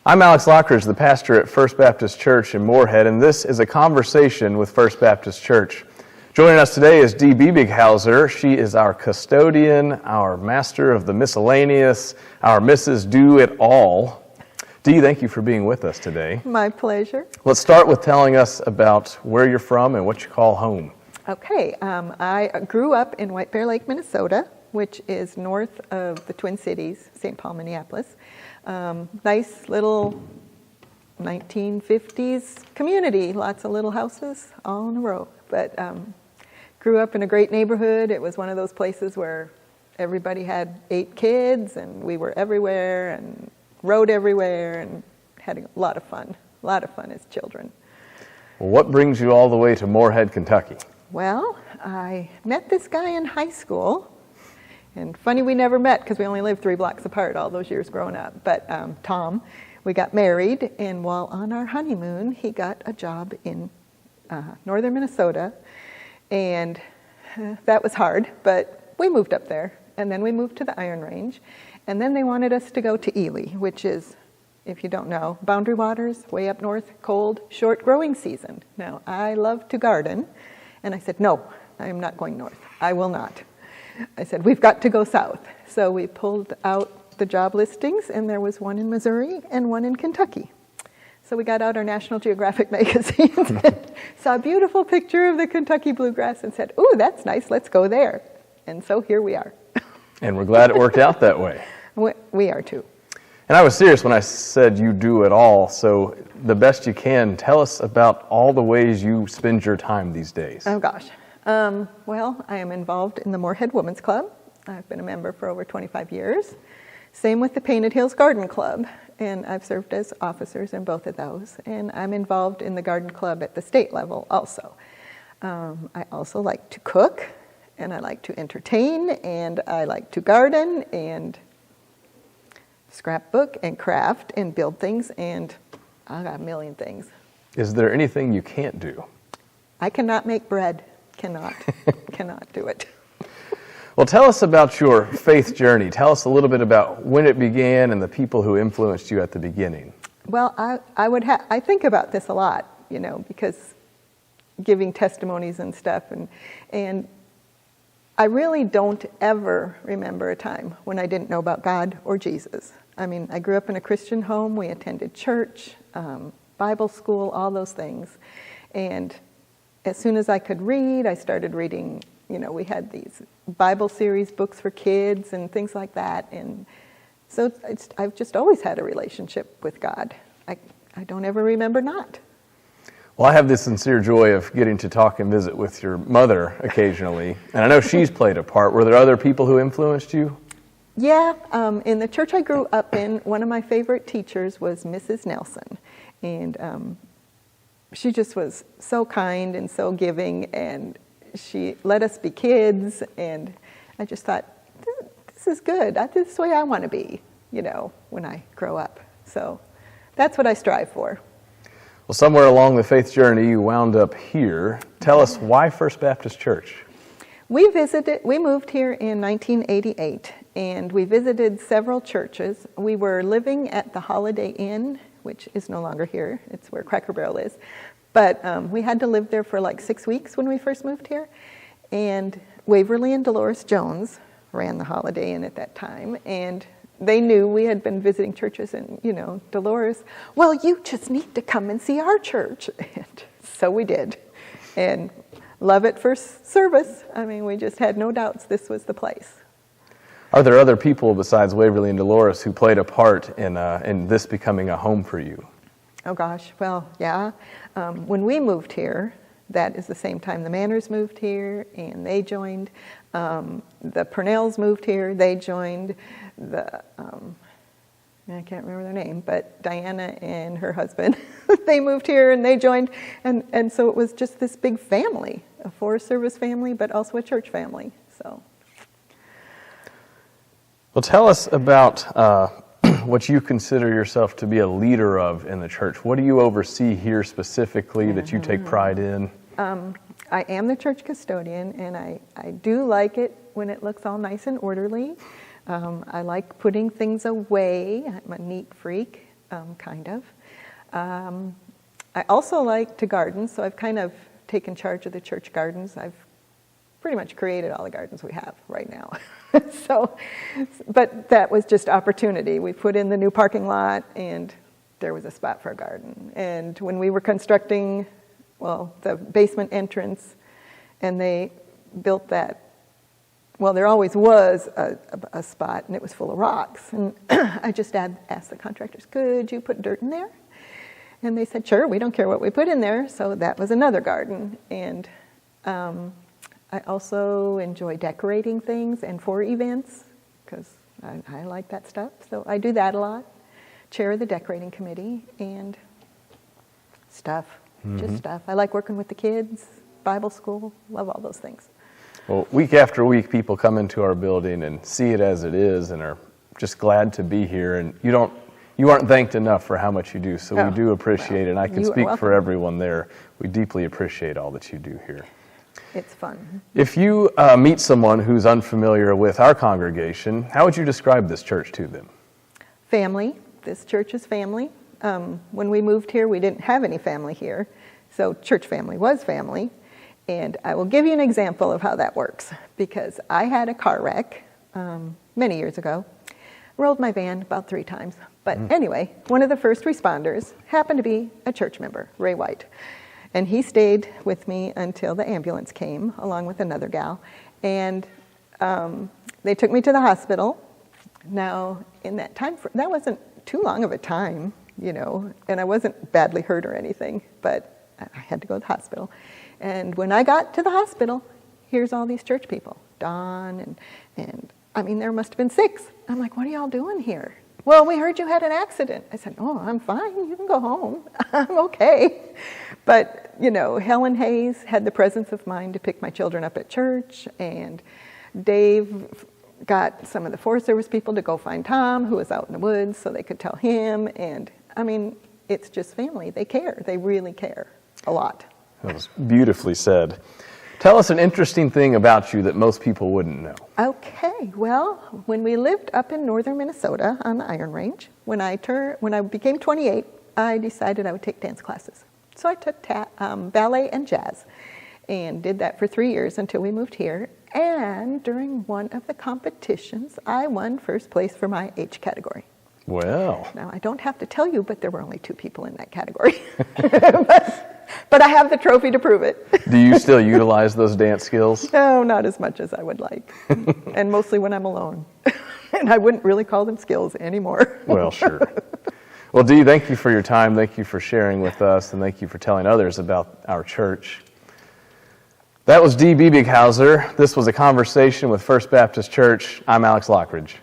I'm Alex Lockridge, the pastor at First Baptist Church in Moorhead, and this is a conversation with First Baptist Church. Joining us today is Dee Biebighauser. She is our custodian, our master of the miscellaneous, our Mrs. Do-It-All. Dee, thank you for being with us today. My pleasure. Let's start with telling us about where you're from and what you call home. Okay, I grew up in White Bear Lake, Minnesota, which is north of the Twin Cities, St. Paul, Minneapolis. Nice little 1950s community, lots of little houses all in a row. But grew up in a great neighborhood. It was one of those places where everybody had 8 kids and we were everywhere and rode everywhere and had a lot of fun as children. Well, what brings you all the way to Moorhead, Kentucky? Well, I met this guy in high school. And funny we never met because we only lived 3 blocks apart all those years growing up. But Tom, we got married, and while on our honeymoon, he got a job in northern Minnesota. And that was hard, but we moved up there. And then we moved to the Iron Range. And then they wanted us to go to Ely, which is, if you don't know, Boundary Waters, way up north, cold, short growing season. Now, I love to garden. And I said, no, I am not going north. I will not. I said, we've got to go south. So we pulled out the job listings, and there was one in Missouri and one in Kentucky. So we got out our National Geographic magazines, saw a beautiful picture of the Kentucky bluegrass and said, ooh, that's nice, let's go there. And so here we are. And we're glad it worked out that way. We are too. And I was serious when I said you do it all, so the best you can, tell us about all the ways you spend your time these days. Oh gosh. Well, I am involved in the Moorhead Women's Club. I've been a member for over 25 years. Same with the Painted Hills Garden Club, and I've served as officers in both of those. And I'm involved in the garden club at the state level also. I also like to cook, and I like to entertain, and I like to garden, and scrapbook, and craft, and build things, and I got a million things. Is there anything you can't do? I cannot make bread. Cannot do it. Well, tell us about your faith journey. Tell us a little bit about when it began and the people who influenced you at the beginning. Well, I think about this a lot, because giving testimonies and stuff, and I really don't ever remember a time when I didn't know about God or Jesus. I mean, I grew up in a Christian home. We attended church, Bible school, all those things, and as soon as I could read, I started reading, we had these Bible series books for kids and things like that. And so I've just always had a relationship with God. I don't ever remember not. Well, I have the sincere joy of getting to talk and visit with your mother occasionally. And I know she's played a part. Were there other people who influenced you? Yeah. In the church I grew up in, one of my favorite teachers was Mrs. Nelson. And she just was so kind and so giving, and she let us be kids, and I just thought, this is good. This is the way I want to be, when I grow up. So that's what I strive for. Well, somewhere along the faith journey, you wound up here. Tell us why First Baptist Church? We moved here in 1988, and we visited several churches. We were living at the Holiday Inn, which is no longer here. It's where Cracker Barrel is. But we had to live there for like 6 weeks when we first moved here. And Waverly and Dolores Jones ran the Holiday Inn at that time. And they knew we had been visiting churches, and, Dolores, well, you just need to come and see our church. And so we did. And love at first service. I mean, we just had no doubts this was the place. Are there other people besides Waverly and Dolores who played a part in this becoming a home for you? Oh gosh, well, yeah. When we moved here, that is the same time the Manners moved here, and they joined. The Purnells moved here, they joined. I can't remember their name, but Diana and her husband, they moved here and they joined. And so it was just this big family, a Forest Service family, but also a church family. So. Well, tell us about what you consider yourself to be a leader of in the church. What do you oversee here specifically that you take pride in? I am the church custodian, and I do like it when it looks all nice and orderly. I like putting things away. I'm a neat freak. kind of. I also like to garden, so I've kind of taken charge of the church gardens. I've pretty much created all the gardens we have right now. But that was just opportunity. We put in the new parking lot, and there was a spot for a garden. And when we were constructing, the basement entrance, and they built that, there always was a spot, and it was full of rocks. And I just asked the contractors, could you put dirt in there? And they said, sure, we don't care what we put in there. So that was another garden. And I also enjoy decorating things and for events, because I like that stuff. So I do that a lot. Chair of the decorating committee and stuff, just stuff. I like working with the kids, Bible school, love all those things. Well, week after week, people come into our building and see it as it is and are just glad to be here. And you aren't thanked enough for how much you do, so we do appreciate it. And I can speak for everyone there. We deeply appreciate all that you do here. It's fun. If you meet someone who's unfamiliar with our congregation, how would you describe this church to them? Family. This church is family. When we moved here, we didn't have any family here, so church family was family. And I will give you an example of how that works, because I had a car wreck many years ago. Rolled my van about 3 times. But anyway, one of the first responders happened to be a church member, Ray White. And he stayed with me until the ambulance came, along with another gal. And they took me to the hospital. Now, in that time, that wasn't too long of a time, and I wasn't badly hurt or anything, but I had to go to the hospital. And when I got to the hospital, here's all these church people, Don, and I mean, there must have been 6. I'm like, what are y'all doing here? Well, we heard you had an accident. I said, oh, I'm fine. You can go home. I'm okay. But, Helen Hayes had the presence of mind to pick my children up at church, and Dave got some of the Forest Service people to go find Tom, who was out in the woods, so they could tell him. And, I mean, it's just family. They care. They really care a lot. That was beautifully said. Tell us an interesting thing about you that most people wouldn't know. Okay, well, when we lived up in northern Minnesota on the Iron Range, when I became 28, I decided I would take dance classes. So I took ballet and jazz and did that for 3 years until we moved here. And during one of the competitions, I won first place for my age category. Well. Now, I don't have to tell you, but there were only 2 people in that category. But I have the trophy to prove it. Do you still utilize those dance skills? No, not as much as I would like. And mostly when I'm alone. And I wouldn't really call them skills anymore. Well, sure. Well, Dee, thank you for your time. Thank you for sharing with us, and thank you for telling others about our church. That was Dee Biebighauser. This was a conversation with First Baptist Church. I'm Alex Lockridge.